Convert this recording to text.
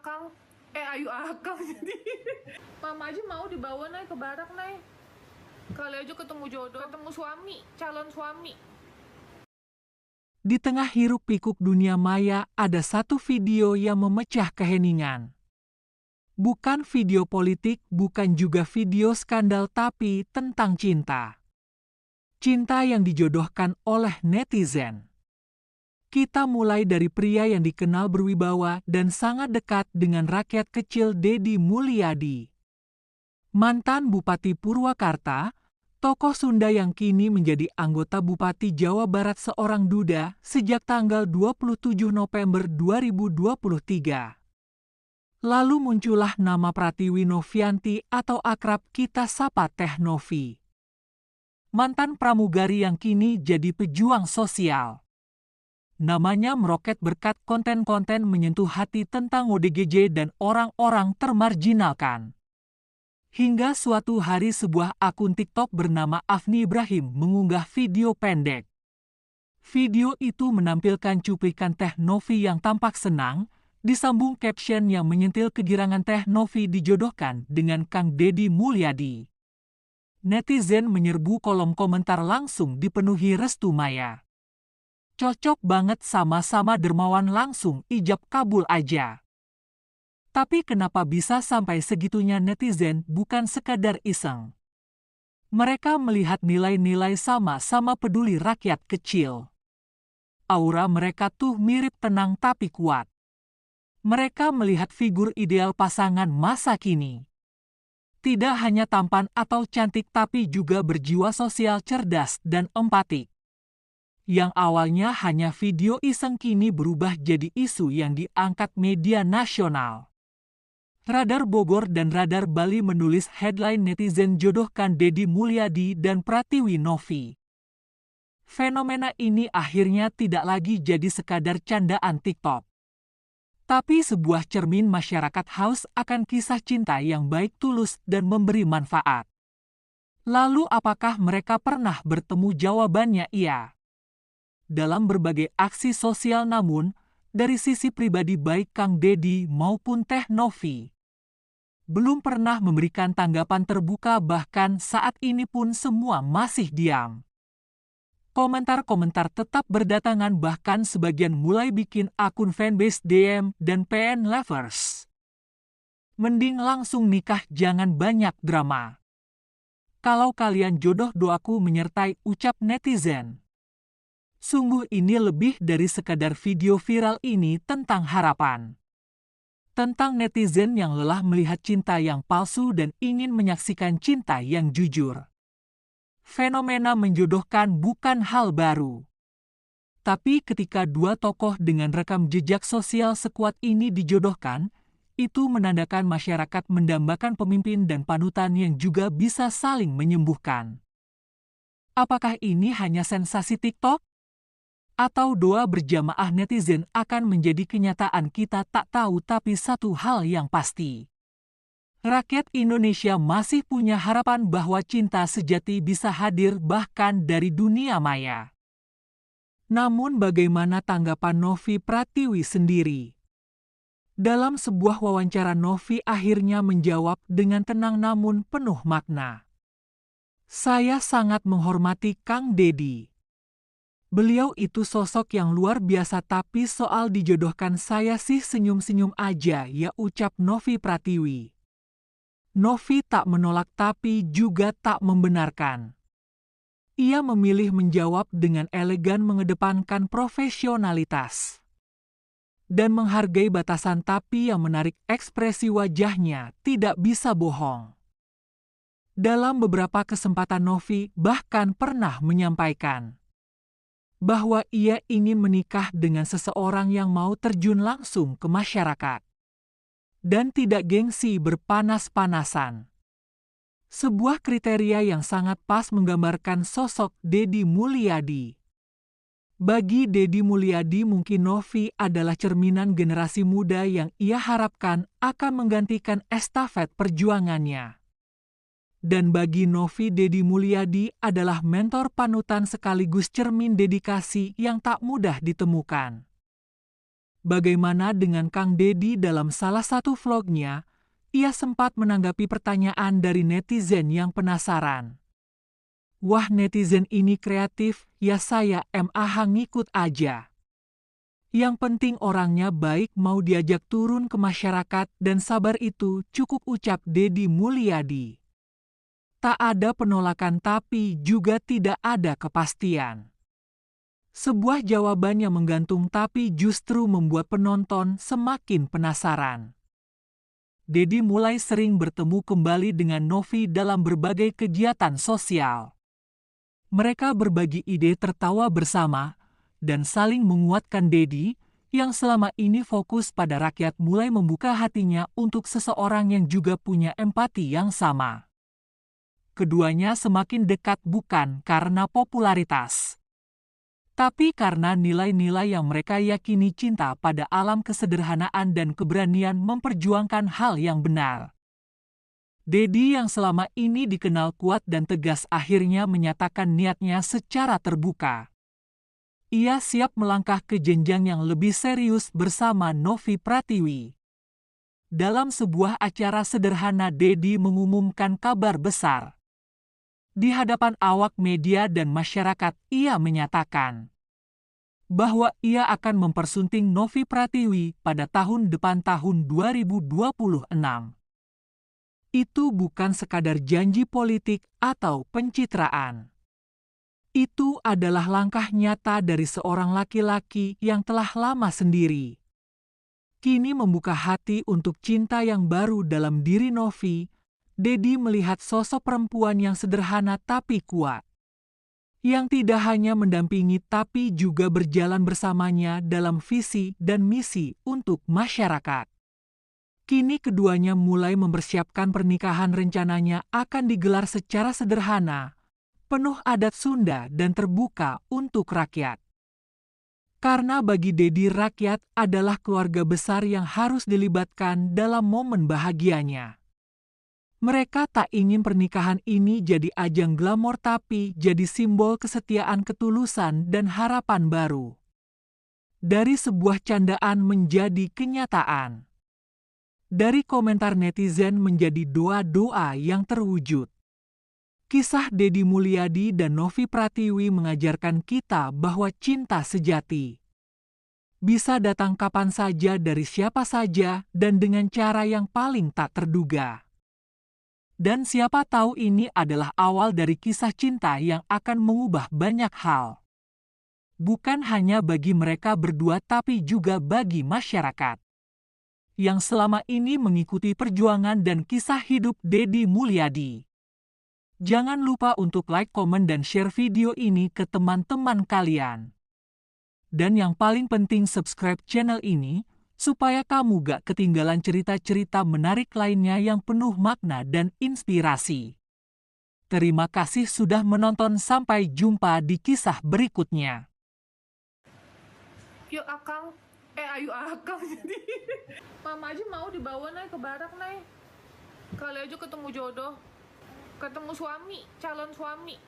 akang. Ayu akang jadi. Mama aja mau dibawa naik ke barak naik. Kali aja ketemu jodoh, ketemu suami, calon suami. Di tengah hiruk-pikuk dunia maya, ada satu video yang memecah keheningan. Bukan video politik, bukan juga video skandal, tapi tentang cinta. Cinta yang dijodohkan oleh netizen. Kita mulai dari pria yang dikenal berwibawa dan sangat dekat dengan rakyat kecil, Deddy Mulyadi. Mantan Bupati Purwakarta, tokoh Sunda yang kini menjadi anggota Bupati Jawa Barat seorang duda sejak tanggal 27 November 2023. Lalu muncullah nama Pratiwi Novianti atau akrab kita sapa Teh Novi. Mantan pramugari yang kini jadi pejuang sosial. Namanya meroket berkat konten-konten menyentuh hati tentang ODGJ dan orang-orang termarginalkan. Hingga suatu hari sebuah akun TikTok bernama Afni Ibrahim mengunggah video pendek. Video itu menampilkan cuplikan Teh Novi yang tampak senang, disambung caption yang menyentil kegirangan Teh Novi dijodohkan dengan Kang Deddy Mulyadi. Netizen menyerbu kolom komentar langsung dipenuhi restu maya. Cocok banget, sama-sama dermawan, langsung ijab kabul aja. Tapi kenapa bisa sampai segitunya netizen bukan sekadar iseng? Mereka melihat nilai-nilai sama-sama peduli rakyat kecil. Aura mereka tuh mirip tenang tapi kuat. Mereka melihat figur ideal pasangan masa kini. Tidak hanya tampan atau cantik tapi juga berjiwa sosial, cerdas, dan empatik. Yang awalnya hanya video iseng kini berubah jadi isu yang diangkat media nasional. Radar Bogor dan Radar Bali menulis headline netizen jodohkan Deddy Mulyadi dan Pratiwi Novi. Fenomena ini akhirnya tidak lagi jadi sekadar candaan TikTok. Tapi sebuah cermin masyarakat haus akan kisah cinta yang baik, tulus, dan memberi manfaat. Lalu apakah mereka pernah bertemu? Jawabannya iya. Dalam berbagai aksi sosial, namun dari sisi pribadi baik Kang Deddy maupun Teh Novi belum pernah memberikan tanggapan terbuka, bahkan saat ini pun semua masih diam. Komentar-komentar tetap berdatangan, bahkan sebagian mulai bikin akun fanbase DM dan PN lovers. Mending langsung nikah, jangan banyak drama. Kalau kalian jodoh, doaku, menyertai ucap netizen. Sungguh ini lebih dari sekadar video viral ini tentang harapan. Tentang netizen yang lelah melihat cinta yang palsu dan ingin menyaksikan cinta yang jujur. Fenomena menjodohkan bukan hal baru. Tapi ketika dua tokoh dengan rekam jejak sosial sekuat ini dijodohkan, itu menandakan masyarakat mendambakan pemimpin dan panutan yang juga bisa saling menyembuhkan. Apakah ini hanya sensasi TikTok? Atau doa berjamaah netizen akan menjadi kenyataan? Kita tak tahu, tapi satu hal yang pasti. Rakyat Indonesia masih punya harapan bahwa cinta sejati bisa hadir bahkan dari dunia maya. Namun bagaimana tanggapan Novi Pratiwi sendiri? Dalam sebuah wawancara, Novi akhirnya menjawab dengan tenang namun penuh makna. Saya sangat menghormati Kang Deddy. Beliau itu sosok yang luar biasa, tapi soal dijodohkan saya sih senyum-senyum aja ya, ucap Novi Pratiwi. Novi tak menolak tapi juga tak membenarkan. Ia memilih menjawab dengan elegan, mengedepankan profesionalitas dan menghargai batasan, tapi yang menarik ekspresi wajahnya tidak bisa bohong. Dalam beberapa kesempatan Novi bahkan pernah menyampaikan bahwa ia ingin menikah dengan seseorang yang mau terjun langsung ke masyarakat dan tidak gengsi berpanas-panasan. Sebuah kriteria yang sangat pas menggambarkan sosok Deddy Mulyadi. Bagi Deddy Mulyadi, mungkin Novi adalah cerminan generasi muda yang ia harapkan akan menggantikan estafet perjuangannya. Dan bagi Novi, Deddy Mulyadi adalah mentor panutan sekaligus cermin dedikasi yang tak mudah ditemukan. Bagaimana dengan Kang Deddy dalam salah satu vlognya, ia sempat menanggapi pertanyaan dari netizen yang penasaran. Wah, netizen ini kreatif, ya saya MAH ngikut aja. Yang penting orangnya baik, mau diajak turun ke masyarakat dan sabar itu cukup, ucap Deddy Mulyadi. Tak ada penolakan tapi juga tidak ada kepastian. Sebuah jawaban yang menggantung tapi justru membuat penonton semakin penasaran. Deddy mulai sering bertemu kembali dengan Novi dalam berbagai kegiatan sosial. Mereka berbagi ide, tertawa bersama, dan saling menguatkan. Deddy, yang selama ini fokus pada rakyat, mulai membuka hatinya untuk seseorang yang juga punya empati yang sama. Keduanya semakin dekat bukan karena popularitas, tapi karena nilai-nilai yang mereka yakini: cinta pada alam, kesederhanaan, dan keberanian memperjuangkan hal yang benar. Deddy yang selama ini dikenal kuat dan tegas akhirnya menyatakan niatnya secara terbuka. Ia siap melangkah ke jenjang yang lebih serius bersama Novi Pratiwi. Dalam sebuah acara sederhana, Deddy mengumumkan kabar besar. Di hadapan awak media dan masyarakat, ia menyatakan bahwa ia akan mempersunting Novi Pratiwi pada tahun depan, tahun 2026. Itu bukan sekadar janji politik atau pencitraan. Itu adalah langkah nyata dari seorang laki-laki yang telah lama sendiri. Kini membuka hati untuk cinta yang baru dalam diri Novi. Deddy melihat sosok perempuan yang sederhana tapi kuat, yang tidak hanya mendampingi tapi juga berjalan bersamanya dalam visi dan misi untuk masyarakat. Kini keduanya mulai mempersiapkan pernikahan. Rencananya akan digelar secara sederhana, penuh adat Sunda dan terbuka untuk rakyat. Karena bagi Deddy, rakyat adalah keluarga besar yang harus dilibatkan dalam momen bahagianya. Mereka tak ingin pernikahan ini jadi ajang glamor tapi jadi simbol kesetiaan, ketulusan, dan harapan baru. Dari sebuah candaan menjadi kenyataan. Dari komentar netizen menjadi doa-doa yang terwujud. Kisah Deddy Mulyadi dan Novi Pratiwi mengajarkan kita bahwa cinta sejati bisa datang kapan saja, dari siapa saja, dan dengan cara yang paling tak terduga. Dan siapa tahu ini adalah awal dari kisah cinta yang akan mengubah banyak hal. Bukan hanya bagi mereka berdua tapi juga bagi masyarakat yang selama ini mengikuti perjuangan dan kisah hidup Deddy Mulyadi. Jangan lupa untuk like, komen, dan share video ini ke teman-teman kalian. Dan yang paling penting, subscribe channel ini, supaya kamu gak ketinggalan cerita-cerita menarik lainnya yang penuh makna dan inspirasi. Terima kasih sudah menonton, sampai jumpa di kisah berikutnya. Yuk Akang, ayo Akang jadi. Mama aja mau dibawa naik ke barak naik. Kali aja ketemu jodoh, ketemu suami, calon suami.